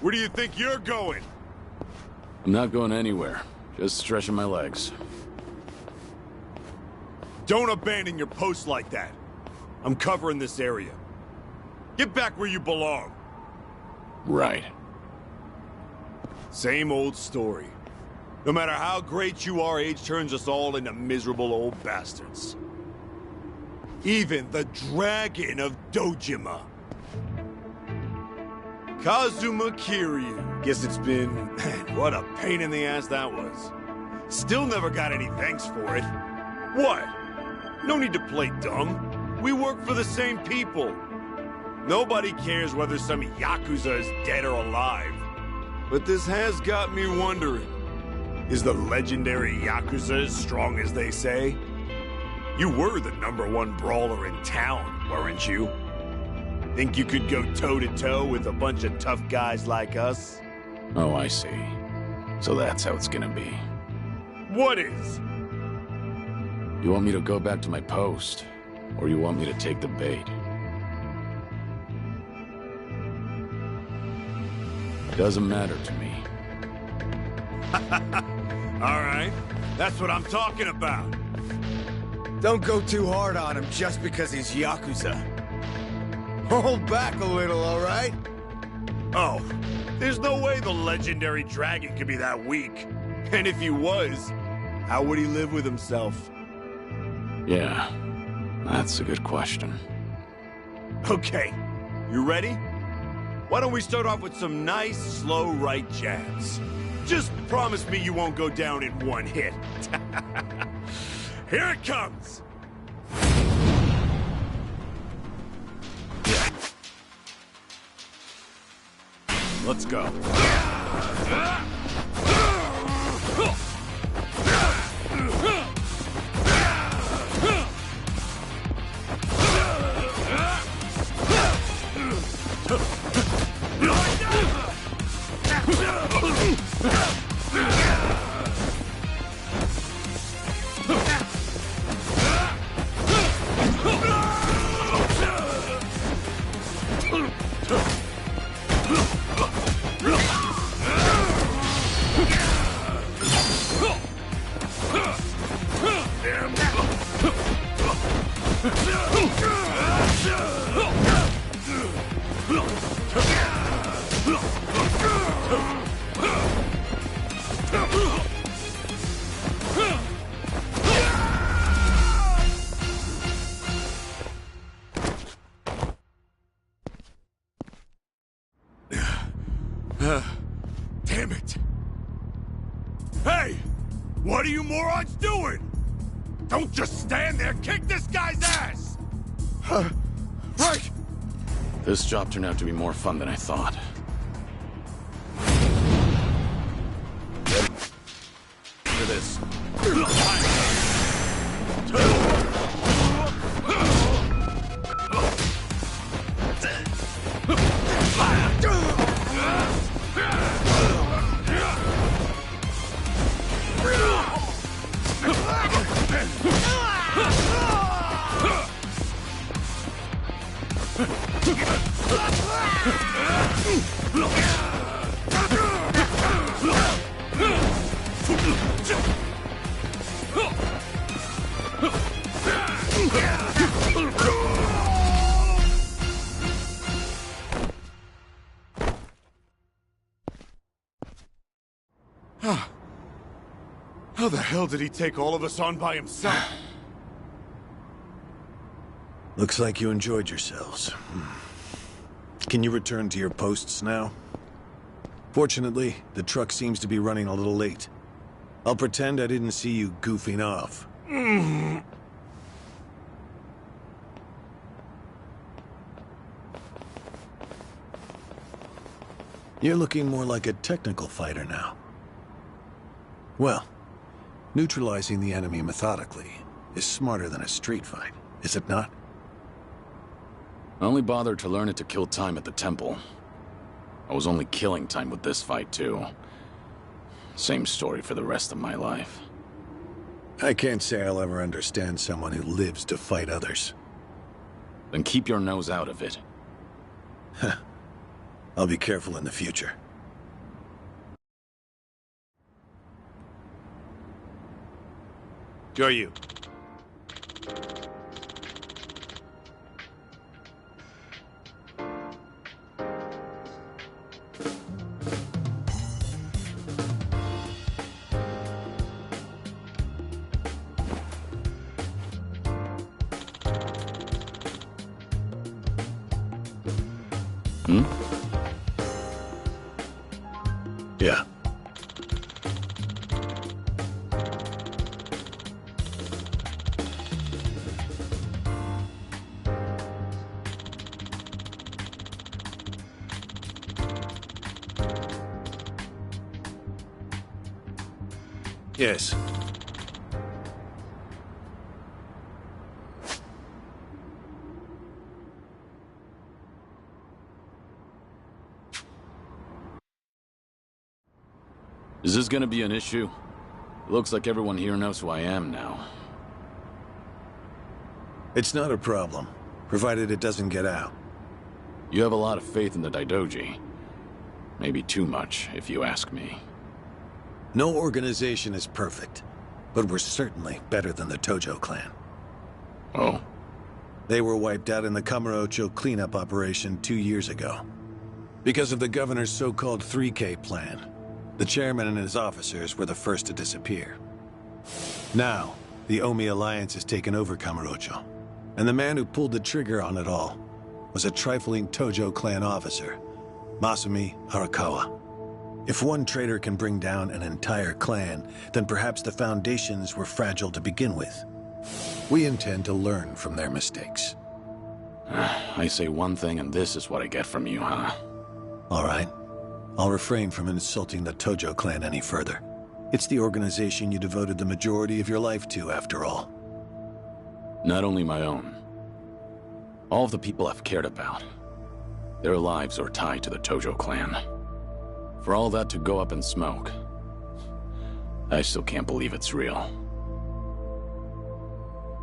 Where do you think you're going? I'm not going anywhere. Just stretching my legs. Don't abandon your post like that. I'm covering this area. Get back where you belong. Right. Same old story. No matter how great you are, age turns us all into miserable old bastards. Even the Dragon of Dojima. Kazuma Kiryu. Guess it's been... Man, what a pain in the ass that was. Still never got any thanks for it. What? No need to play dumb. We work for the same people. Nobody cares whether some Yakuza is dead or alive. But this has got me wondering. Is the legendary Yakuza as strong as they say? You were the #1 brawler in town, weren't you? Think you could go toe-to-toe with a bunch of tough guys like us? Oh, I see. So that's how it's gonna be. What is? You want me to go back to my post? Or you want me to take the bait? Doesn't matter to me. All right, that's what I'm talking about. Don't go too hard on him just because he's Yakuza. Hold back a little, all right? Oh, there's no way the legendary dragon could be that weak. And if he was, how would he live with himself? Yeah, that's a good question. Okay, you ready? Why don't we start off with some nice, slow right jabs? Just promise me you won't go down in one hit. Here it comes! Let's go. Damn it! Hey! What are you morons doing? Don't just stand there! Kick this guy's ass! Right! This job turned out to be more fun than I thought. Look at this. How the hell did he take all of us on by himself? Looks like you enjoyed yourselves. Can you return to your posts now? Fortunately, the truck seems to be running a little late. I'll pretend I didn't see you goofing off. You're looking more like a technical fighter now. Well, neutralizing the enemy methodically is smarter than a street fight, is it not? I only bothered to learn it to kill time at the temple. I was only killing time with this fight, too. Same story for the rest of my life. I can't say I'll ever understand someone who lives to fight others. Then keep your nose out of it. I'll be careful in the future. Are you? Hmm? Yeah. Yes. Is this gonna be an issue? It looks like everyone here knows who I am now. It's not a problem, provided it doesn't get out. You have a lot of faith in the Daidoji. Maybe too much, if you ask me. No organization is perfect, but we're certainly better than the Tojo clan. Oh? They were wiped out in the Kamurocho cleanup operation 2 years ago. Because of the governor's so-called 3K plan, the chairman and his officers were the first to disappear. Now, the Omi Alliance has taken over Kamurocho, and the man who pulled the trigger on it all was a trifling Tojo clan officer, Masumi Arakawa. If one traitor can bring down an entire clan, then perhaps the foundations were fragile to begin with. We intend to learn from their mistakes. I say one thing and this is what I get from you, huh? All right. I'll refrain from insulting the Tojo clan any further. It's the organization you devoted the majority of your life to, after all. Not only my own. All of the people I've cared about. Their lives are tied to the Tojo clan. For all that to go up in smoke, I still can't believe it's real.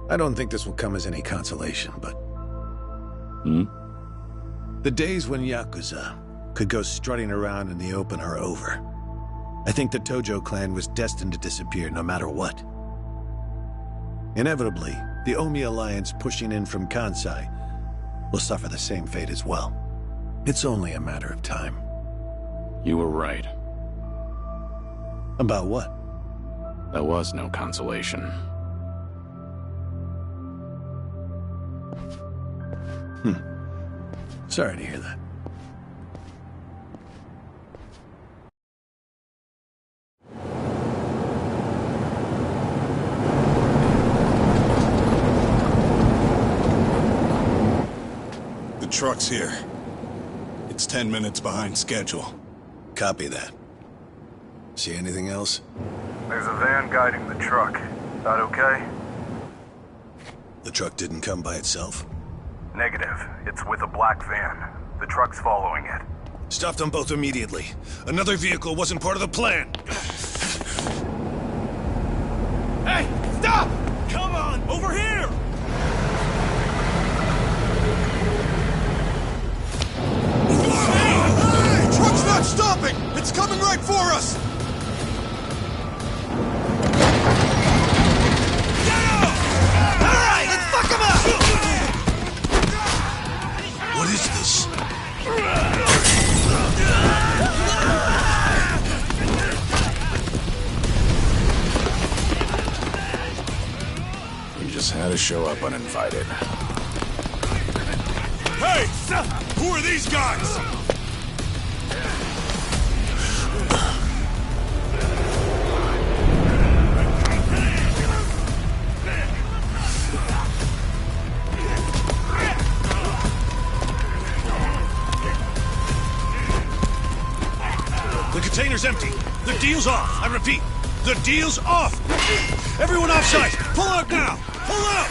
I don't think this will come as any consolation, but... Hmm? The days when Yakuza could go strutting around in the open are over. I think the Tojo clan was destined to disappear no matter what. Inevitably, the Omi Alliance pushing in from Kansai will suffer the same fate as well. It's only a matter of time. You were right. About what? That was no consolation. Sorry to hear that. The truck's here. It's 10 minutes behind schedule. Copy that. See anything else? There's a van guiding the truck. That okay? The truck didn't come by itself? Negative. It's with a black van. The truck's following it. Stop them both immediately. Another vehicle wasn't part of the plan. Hey, stop! Come on, over here! Hey! Truck's not stopping! It's coming right for us! Alright, let's fuck him up! What is this? You just had to show up uninvited. Hey! Who are these guys? The container's empty. The deal's off. I repeat, the deal's off. Everyone offside. Pull out now. Pull out.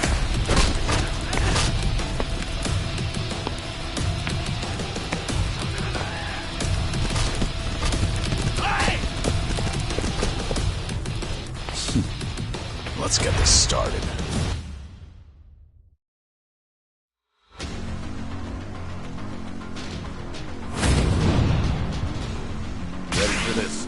Let's get this started. Ready for this?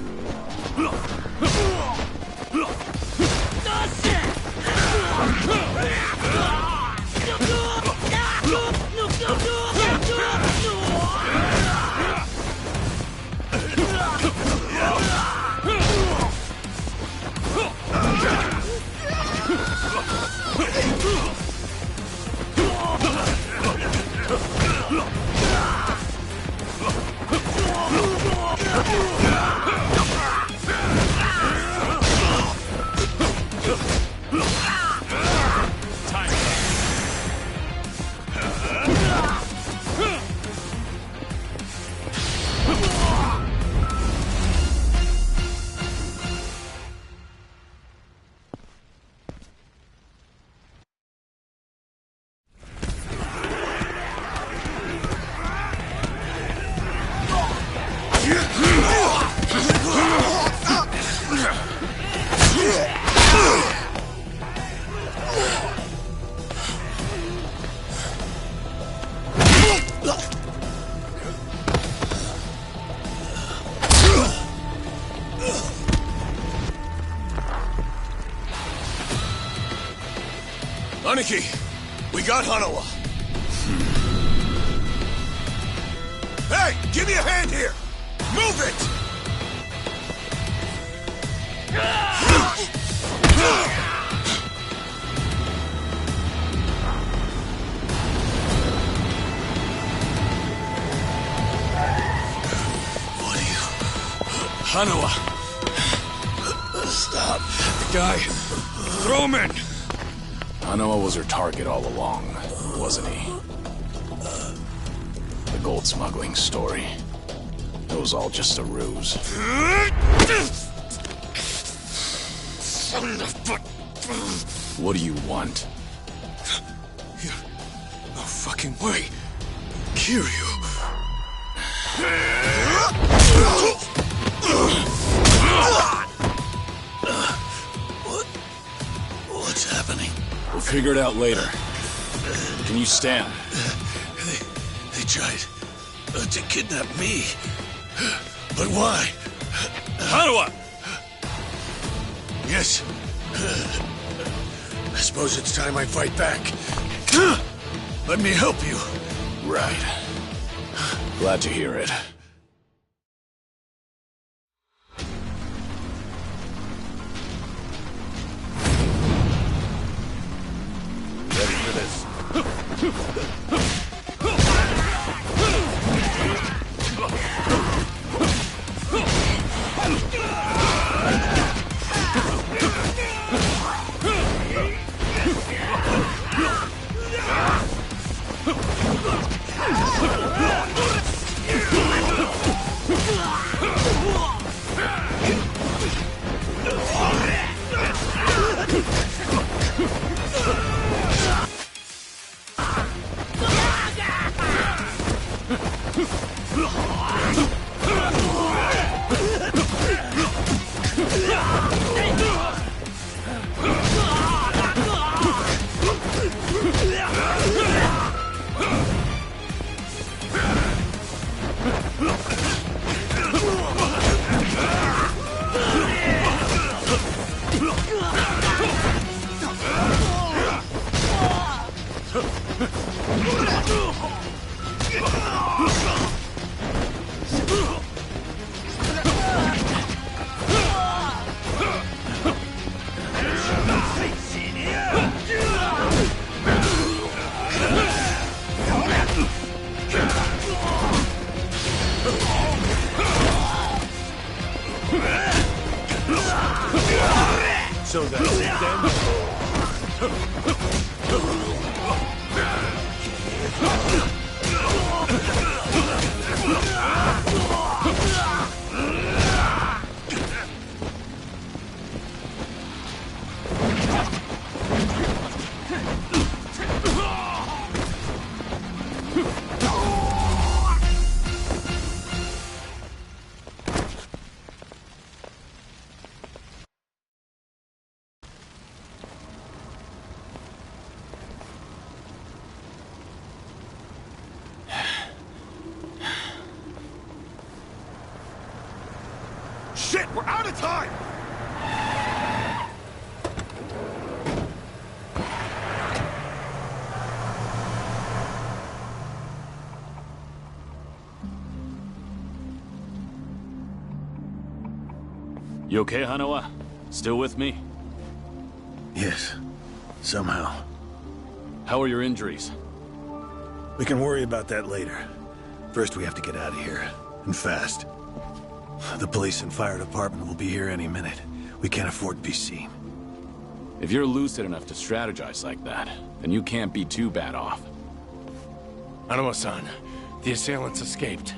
Aniki, we got Hanawa. Hey, give me a hand here! Move it! What are you... Hanawa! Stop. Guy, throw him in! Hanawa was her target all along, wasn't he? The gold smuggling story. It was all just a ruse. Son of a... What do you want? No fucking way. Kiryu. What's happening? We'll figure it out later. Can you stand? They tried to kidnap me. But why? Hanawa! Yes. I suppose it's time I fight back. Let me help you. Right. Glad to hear it. Ready for this? So that's it Shit, we're out of time! You okay, Hanawa? Still with me? Yes. Somehow. How are your injuries? We can worry about that later. First, we have to get out of here. And fast. The police and fire department will be here any minute. We can't afford to be seen. If you're lucid enough to strategize like that, then you can't be too bad off. Hanuma-san, the assailants escaped.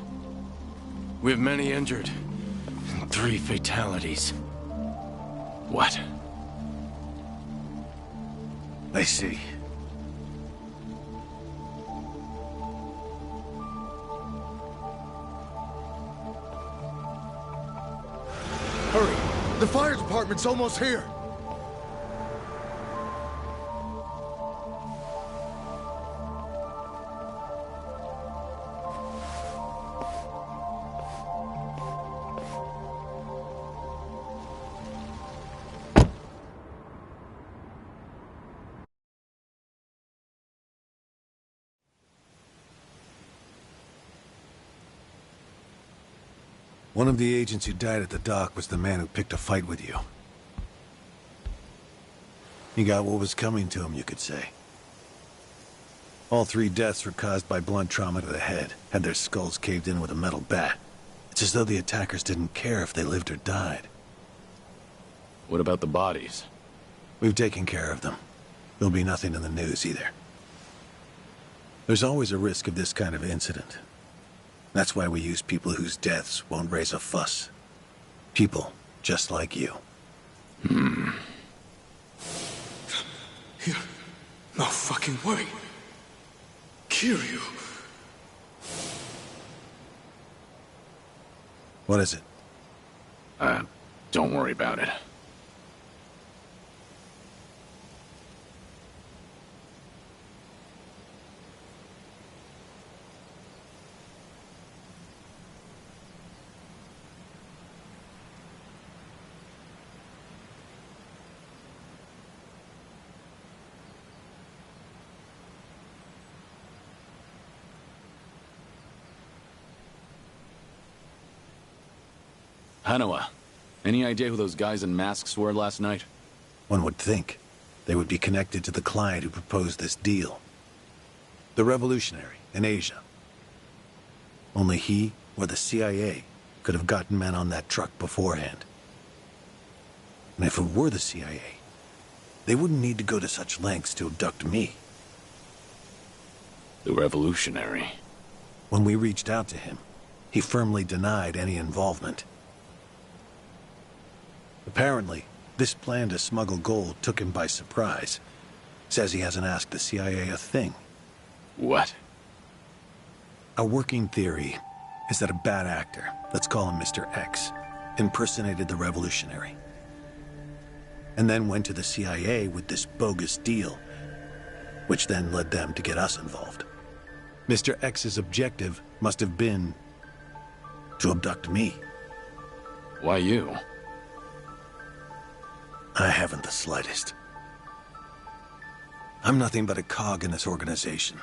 We have many injured, and 3 fatalities. What? I see. Hurry! The fire department's almost here! One of the agents who died at the dock was the man who picked a fight with you. He got what was coming to him, you could say. All 3 deaths were caused by blunt trauma to the head, had their skulls caved in with a metal bat. It's as though the attackers didn't care if they lived or died. What about the bodies? We've taken care of them. There'll be nothing in the news either. There's always a risk of this kind of incident. That's why we use people whose deaths won't raise a fuss. People just like you. No fucking way. Kiryu. What is it? Don't worry about it. Hanawa, any idea who those guys in masks were last night? One would think they would be connected to the client who proposed this deal. The revolutionary in Asia. Only he or the CIA could have gotten men on that truck beforehand. And if it were the CIA, they wouldn't need to go to such lengths to abduct me. The revolutionary. When we reached out to him, he firmly denied any involvement. Apparently, this plan to smuggle gold took him by surprise. Says he hasn't asked the CIA a thing. What? A working theory is that a bad actor, let's call him Mr. X, impersonated the revolutionary. And then went to the CIA with this bogus deal, which then led them to get us involved. Mr. X's objective must have been to abduct me. Why you? I haven't the slightest. I'm nothing but a cog in this organization.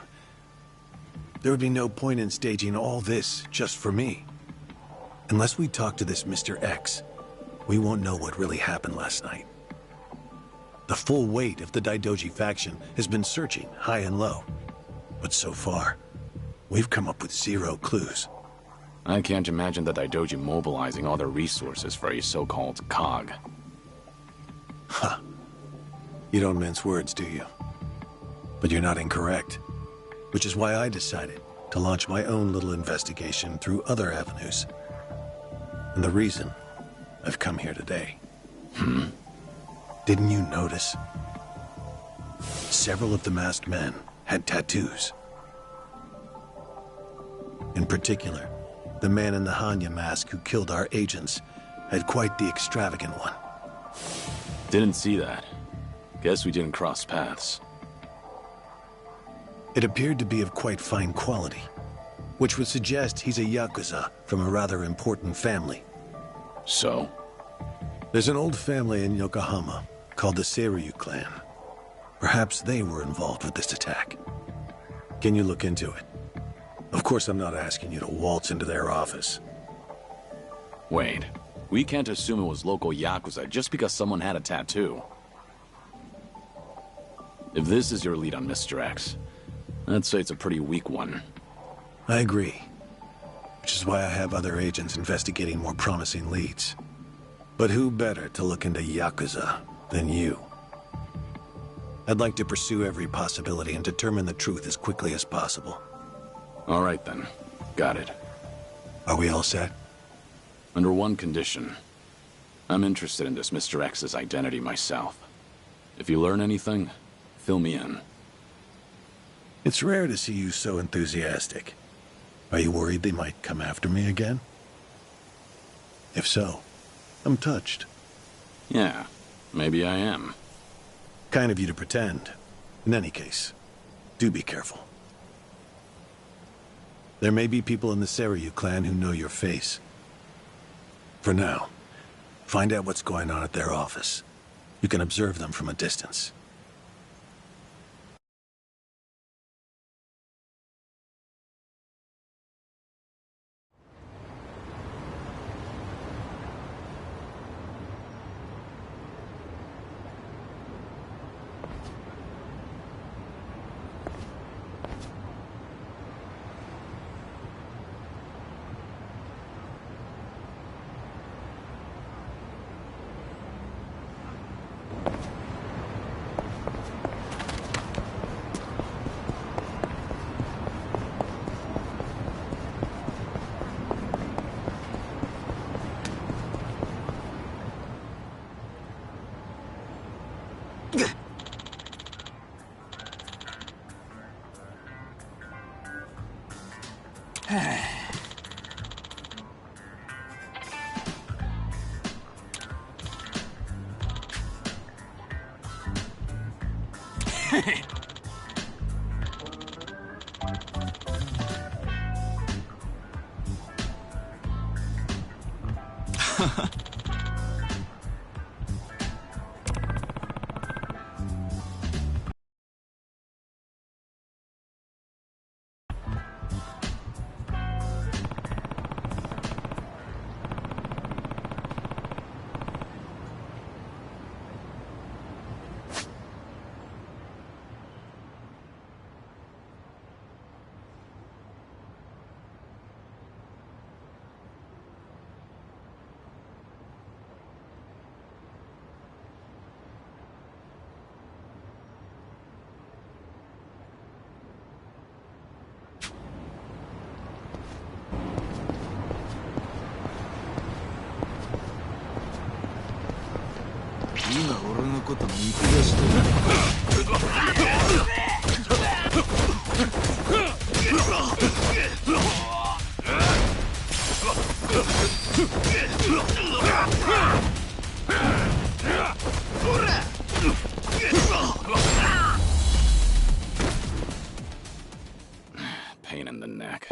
There would be no point in staging all this just for me. Unless we talk to this Mr. X, we won't know what really happened last night. The full weight of the Daidoji faction has been searching high and low. But so far, we've come up with 0 clues. I can't imagine the Daidoji mobilizing all their resources for a so-called cog. Huh. You don't mince words, do you? But you're not incorrect. Which is why I decided to launch my own little investigation through other avenues. And the reason I've come here today. Didn't you notice? Several of the masked men had tattoos. In particular, the man in the Hanya mask who killed our agents had quite the extravagant one. Didn't see that. Guess we didn't cross paths. It appeared to be of quite fine quality, which would suggest he's a Yakuza from a rather important family. So? There's an old family in Yokohama called the Seiryu clan. Perhaps they were involved with this attack. Can you look into it? Of course, I'm not asking you to waltz into their office. Wait. We can't assume it was local Yakuza just because someone had a tattoo. If this is your lead on Mr. X, I'd say it's a pretty weak one. I agree. which is why I have other agents investigating more promising leads. But who better to look into Yakuza than you? I'd like to pursue every possibility and determine the truth as quickly as possible. All right then. Got it. Are we all set? Under one condition. I'm interested in this Mr. X's identity myself. If you learn anything, fill me in. It's rare to see you so enthusiastic. Are you worried they might come after me again? If so, I'm touched. Yeah, maybe I am. Kind of you to pretend. In any case, do be careful. There may be people in the Seiryu clan who know your face. For now, find out what's going on at their office. You can observe them from a distance. Pain in the neck.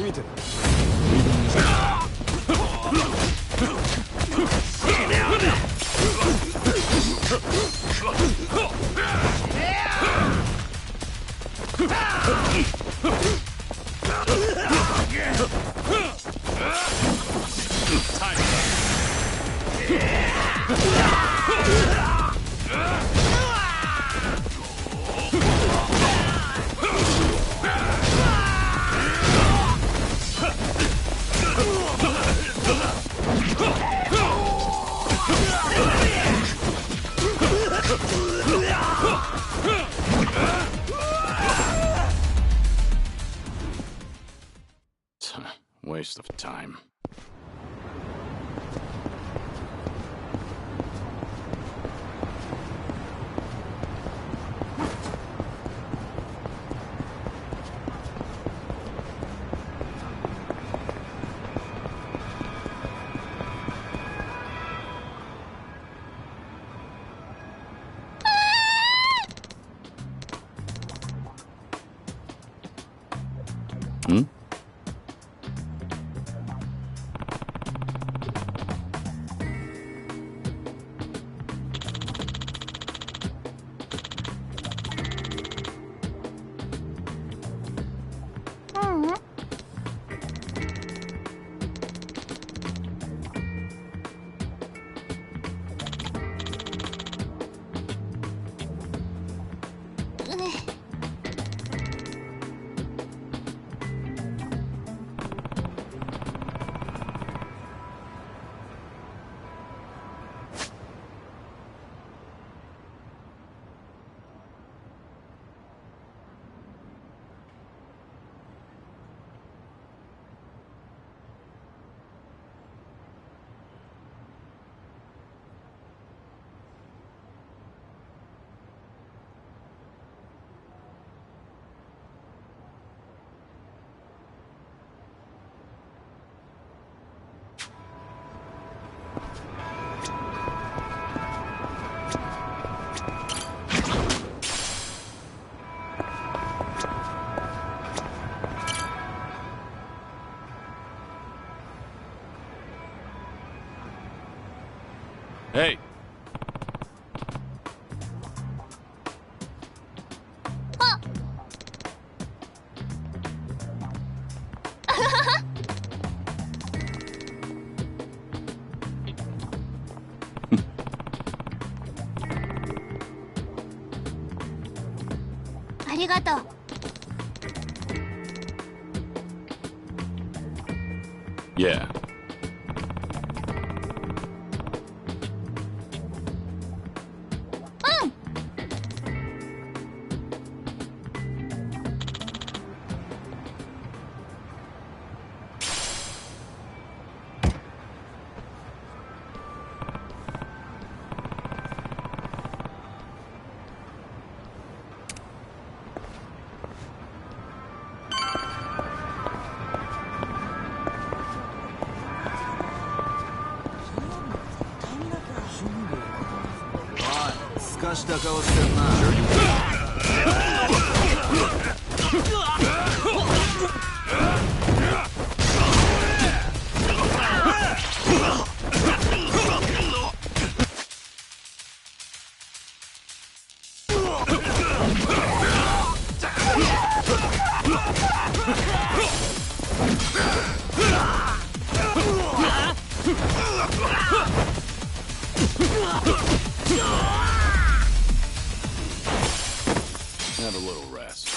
見てる。Waste of time. Hmm? Hey! Ah! ありがとう。Yeah. Have a little rest.